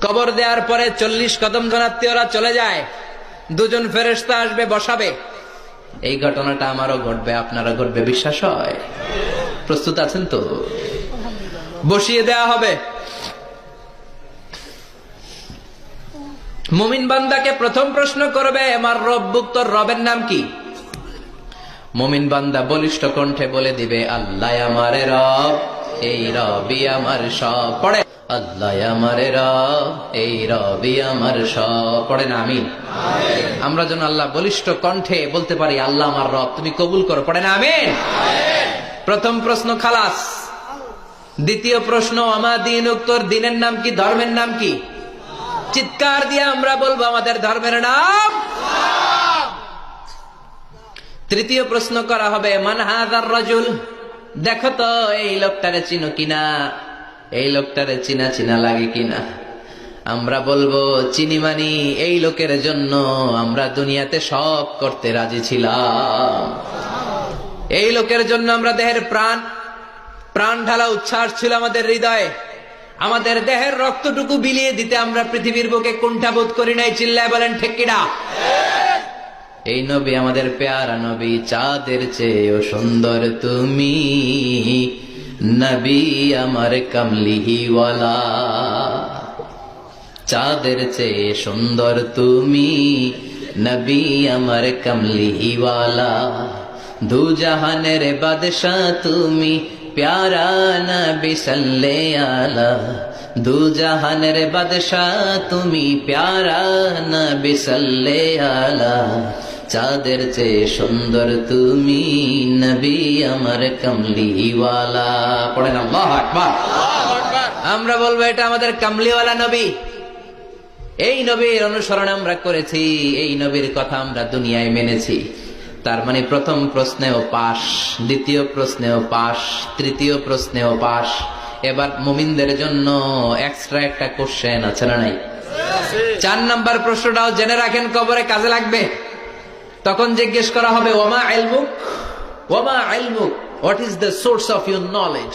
কবর দেওয়ার পরে 40 কদম জনাত্মীয়রা চলে যায়, দুজন ফেরেশতা আসবে, বসাবে। এই ঘটনাটা আমারও ঘটবে, আপনারও ঘটবে, বিশ্বাস হয়? প্রস্তুত আছেন তো? বসিয়ে দেয়া হবে। মুমিন বান্দাকে প্রথম প্রশ্ন করবে, আমার রব্বুক, তোর রবের নাম কি? মুমিন বান্দা বলিষ্ঠ কণ্ঠে বলে দিবে, আল্লাহ আমারে রব, এই রবই আমার সব। পড়ে, আল্লাহ আমারে রব, এই রবই আমার সব। পড়ে না আমিন? আমরা যেন আল্লাহ বলিষ্ঠ কণ্ঠে বলতে পারি, আল্লাহ আমার রব, তুমি কবুল করো। পড়ে না আমিন? প্রথম প্রশ্ন খালাস। দ্বিতীয় প্রশ্ন, আমা দীনুক, তোর দিনের নাম কি, ধর্মের নাম কি? চিৎকার দিয়ে আমরা বলবো, আমাদের ধর্মের নাম। তৃতীয় প্রশ্ন করা হবে, মান হাযার রাজুল, দেখো তো এই লোকটারে চিনো কিনা, এই লোকটারে চিনা চিনা লাগে কিনা। আমরা বলবো, চিনি মানি, এই লোকের জন্য আমরা দুনিয়াতে সব করতে রাজি ছিলাম। এই লোকের জন্য আমরা দেহের প্রাণ ঢালা উচ্ছ্বাস ছিল আমাদের হৃদয়ে। আমাদের দেহের রক্তটুকু বিলিয়ে দিতে আমরা পৃথিবীর বুকে কুণ্ঠাবোধ করি নাই। চিল্লায় বলেন ঠিক কিনা? এই নবী আমাদের পেয়ারা নবী, চাঁদের চেয়েও সুন্দর তুমি, নবী আমার কামলিওয়ালা। চাঁদের চেয়ে সুন্দর তুমি, নবী আমার কামলিওয়ালা। দু জাহানের বাদশাহ তুমি, প্যারা নবী সাল্লে আলা। দু জাহানের বাদশাহ তুমি, প্যারা নবী সাল্লে আলা। চাঁদের চেয়ে সুন্দর তুমি, নবী আমার কামলিওয়ালা। পড়েন আল্লাহু আকবার। আমরা বলবো, এটা আমাদের কামলিওয়ালা নবী। এই নবীর অনুসরণ আমরা করেছি, এই নবীর কথা আমরা দুনিয়ায় মেনেছি। তার মানে প্রথম প্রশ্নেও পাস, দ্বিতীয় প্রশ্নেও পাস, তৃতীয় প্রশ্নেও পাস। এবার মুমিনদের জন্য এক্সট্রা একটা কোশ্চেন আছে না নাই? 4 নাম্বার প্রশ্নটাও জেনে রাখেন, কবরে কাজে লাগবে। তখন জিজ্ঞেস করা হবে, ওমা ইলমুক, ওমা ইলমুক, what is the source of your knowledge,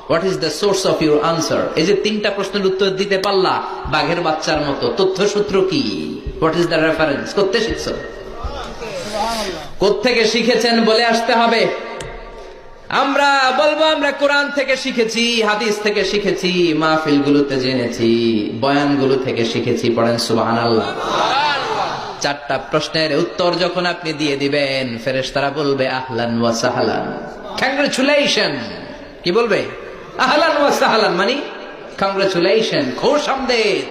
what is the source of your answer. এই যে 3টা প্রশ্নের উত্তর দিতে পারলা বাঘের বাচ্চার মতো, তথ্যসূত্র কি? What is the reference? করতে শিখছো? কোত্থেকে শিখেছেন বলে আসতে হবে। আমরা বলবো, আমরা কোরআন থেকে শিখেছি, হাদিস থেকে শিখেছি, মাহফিল গুলোতে জেনেছি, বয়ানগুলো থেকে শিখেছি। পড়েন সুবহানাল্লাহ। 4টা প্রশ্নের উত্তর যখন আপনি দিয়ে দিবেন, ফেরেশতারা বলবে, আহলান ওয়া সাহলান, কংগ্রাচুলেশন। কি বলবে? আহলান ওয়া সাহলান মানে কংগ্রাচুলেশন, খুশ আমদেদ।